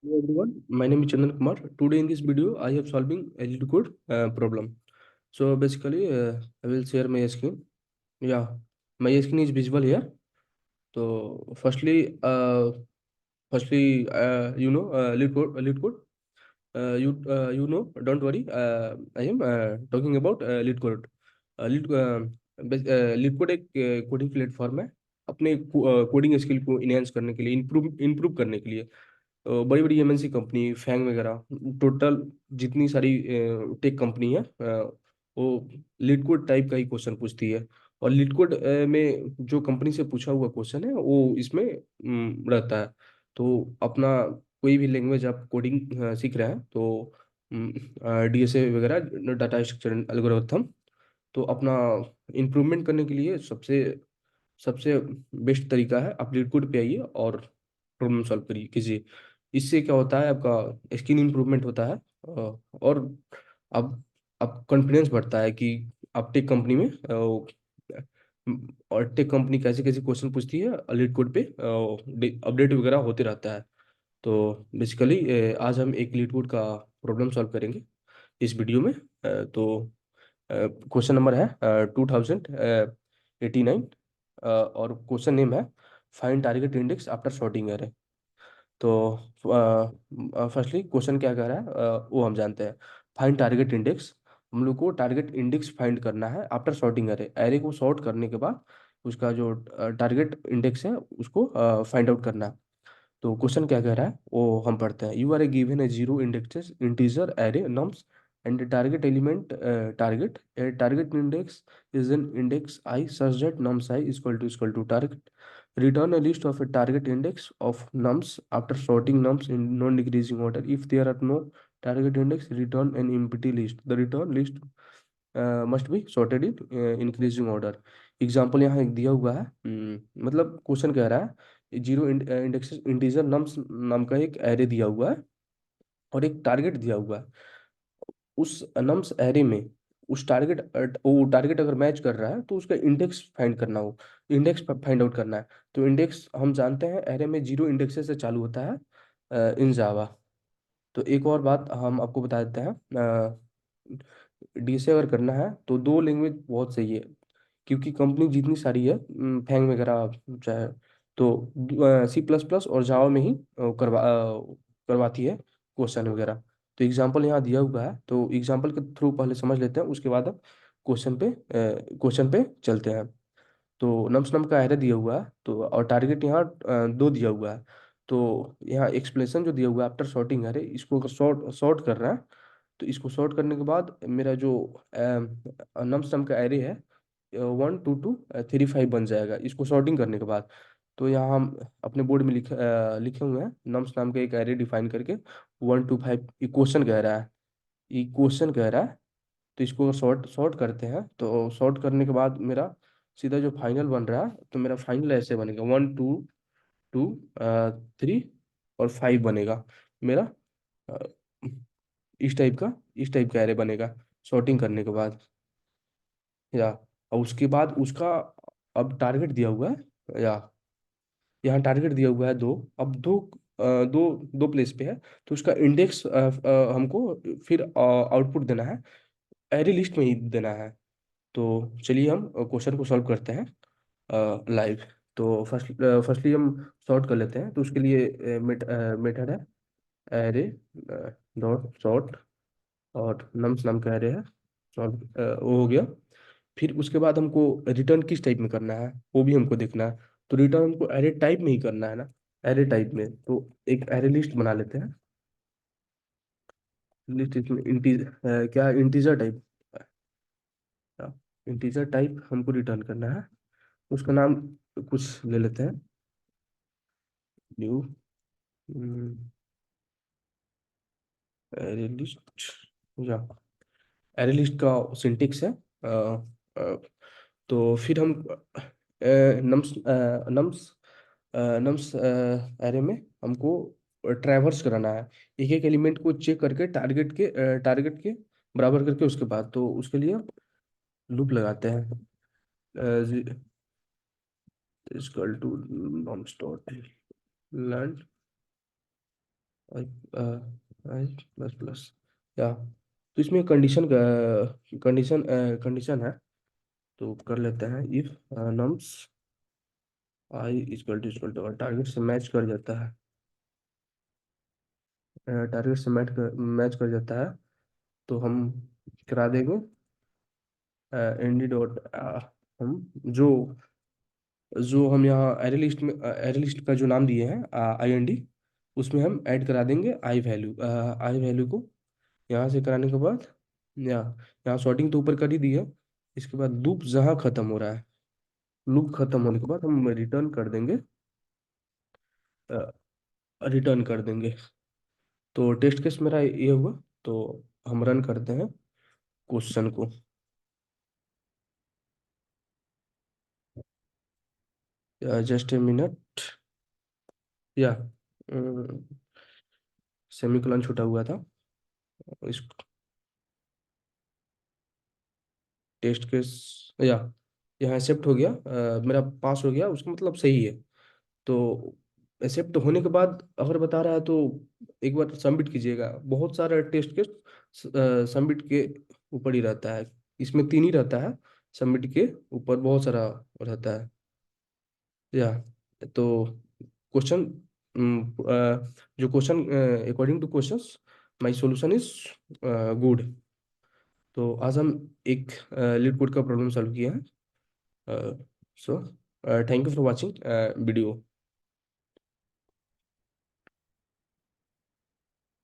Hello everyone, my name is Chandan Kumar. Today in this video, I have solving a lead code problem. So basically, I will share my screen. Yeah, my screen is visible here. So lead code. You know, don't worry. I am talking about lead code. Lead leet code एक coding platform है अपने coding skill को enhance करने के लिए, improve करने के लिए। बड़ी बड़ी एमएनसी कंपनी फैंग वगैरह, टोटल जितनी सारी टेक कंपनी है, वो लीड कोड टाइप का ही क्वेश्चन पूछती है। और लीड कोड में जो कंपनी से पूछा हुआ क्वेश्चन है वो इसमें रहता है। तो अपना कोई भी लैंग्वेज आप कोडिंग सीख रहे हैं तो डीएसए वगैरह, डाटा स्ट्रक्चर एल्गोरिथम, तो अपना इम्प्रूवमेंट करने के लिए सबसे सबसे बेस्ट तरीका है आप लीड कोड पे आइए और प्रॉब्लम सॉल्व करिए कीजिए। इससे क्या होता है, आपका स्किल इम्प्रूवमेंट होता है। और अब आप कॉन्फिडेंस बढ़ता है कि आप टेक कंपनी में और टेक कंपनी कैसे कैसे क्वेश्चन पूछती है, लीड कोड पे अपडेट वगैरह होते रहता है। तो बेसिकली आज हम एक लीड कोड का प्रॉब्लम सॉल्व करेंगे इस वीडियो में। तो क्वेश्चन नंबर है 2089, और क्वेश्चन नेम है find target index after sorting array. तो फर्स्टली क्वेश्चन क्या कह रहा है, वो हम जानते हैं। फाइंड टारगेट इंडेक्स, हम लोग को टारगेट इंडेक्स फाइंड करना है आफ्टर सॉर्टिंग एरे। एरे को सॉर्ट करने के बाद उसका जो टारगेट इंडेक्स है उसको फाइंड आउट करना है। तो क्वेश्चन क्या कह रहा है वो हम पढ़ते हैं। You are a given a zero indexes integer array nums and target element target a target index is an index I such that nums I equal to target. Return a list of a target index of nums after sorting nums in non-decreasing order. If there are no target index, return an empty list. The return list must be sorted in increasing order. Example यहाँ एक दिया हुआ है। मतलब question कह रहा है zero index integer nums नाम का एक एरे दिया हुआ है और एक टारगेट दिया हुआ है। उस नम्स एरे में उस टारगेट वो टारगेट अगर मैच कर रहा है तो उसका इंडेक्स फाइंड करना हो, इंडेक्स फाइंड आउट करना है। तो इंडेक्स हम जानते हैं एरे में जीरो इंडेक्सेस से चालू होता है इन जावा। तो एक और बात हम आपको बता देते हैं, डी से अगर करना है तो दो लैंग्वेज बहुत सही है, क्योंकि कंपनी जितनी सारी है फैंग वगैरह चाहे, तो सी प्लस प्लस और जावा में ही करवाती है क्वेश्चन वगैरह। तो एग्जांपल यहाँ दिया हुआ है, तो एग्जांपल के थ्रू पहले समझ लेते हैं, उसके बाद अब क्वेश्चन पे चलते हैं। तो नम्स नम का एरे दिया हुआ है, तो और टारगेट यहाँ दो दिया हुआ है। तो यहाँ एक्सप्लेनेशन जो दिया हुआ है आफ्टर सॉर्टिंग एरे, इसको अगर सॉर्ट सॉर्ट कर रहा है तो इसको सॉर्ट करने के बाद मेरा जो नम्स नम का एरे है 1 2 2 3 5 बन जाएगा इसको सॉर्टिंग करने के बाद। तो यहाँ हम अपने बोर्ड में लिखे हुए हैं नम्स नाम का एक एरे डिफाइन करके 1 2 5। ये क्वेश्चन कह रहा है, ये क्वेश्चन कह रहा है। तो इसको सॉर्ट सॉर्ट करते हैं, तो सॉर्ट करने के बाद मेरा सीधा जो फाइनल बन रहा है, तो मेरा फाइनल ऐसे बनेगा 1 2 2 3 और 5 बनेगा मेरा। अ, इस टाइप का एरे बनेगा सॉर्टिंग करने के बाद। या और उसके बाद उसका अब टारगेट दिया हुआ है, या यहाँ टारगेट दिया हुआ है दो। अब दो दो प्लेस पे है, तो उसका इंडेक्स हमको फिर आउटपुट देना है, एरे लिस्ट में ही देना है। तो चलिए हम क्वेश्चन को सॉल्व करते हैं लाइव। तो फर्स्टली हम सॉर्ट कर लेते हैं, तो उसके लिए मेथड है एरे डॉट सॉर्ट, और नम्स नाम का एरे है सॉर्ट। वो हो गया। फिर उसके बाद हमको रिटर्न किस टाइप में करना है वो भी हमको देखना है। तो रिटर्न हमको एरे टाइप में ही करना है ना, एरे टाइप में। तो एक एरे लिस्ट बना लेते हैं। लिस्ट इसमें क्या इंटीजर टाइप, इंटीजर टाइप हमको रिटर्न करना है। उसका नाम कुछ ले लेते हैं, न्यू एरे लिस्ट, या एरे लिस्ट का सिंटेक्स है। अ, तो फिर हम नम्स नम्स नम्स एरे में हमको ट्रैवर्स कराना है, एक एक एलिमेंट को चेक करके टारगेट के बराबर करके, उसके बाद तो उसके लिए लूप लगाते हैं। Equal to non dot learn I I plus plus, या तो इसमें कंडीशन का कंडीशन है, तो कर लेते हैं if nums I equal to target से मैच कर जाता है, टारगेट से मैच कर जाता है, तो हम करा देंगे एनडी डॉट, हम जो जो हम यहाँ एरे लिस्ट का जो नाम दिए हैं आई एन डी, उसमें हम ऐड करा देंगे आई वैल्यू को। यहाँ से कराने के बाद यहाँ सॉर्टिंग तो ऊपर कर ही दी है, इसके बाद लूप जहाँ खत्म हो रहा है, लूप खत्म होने के बाद हम रिटर्न कर देंगे। तो टेस्ट केस मेरा ये हुआ, तो हम रन करते हैं क्वेश्चन को। जस्ट ए मिनट, या सेमीकोलन छूटा हुआ था इस टेस्ट केस, या यहाँ एक्सेप्ट हो गया, मेरा पास हो गया, उसका मतलब सही है। तो एक्सेप्ट होने के बाद अगर बता रहा है तो एक बार सबमिट कीजिएगा। बहुत सारा टेस्ट केस सबमिट के ऊपर ही रहता है, इसमें तीन ही रहता है, सबमिट के ऊपर बहुत सारा रहता है, या तो क्वेश्चन, जो question according two questions my solution is good. तो आज हम एक लीड कोड का प्रॉब्लम सॉल्व किया है। So thank you for watching video.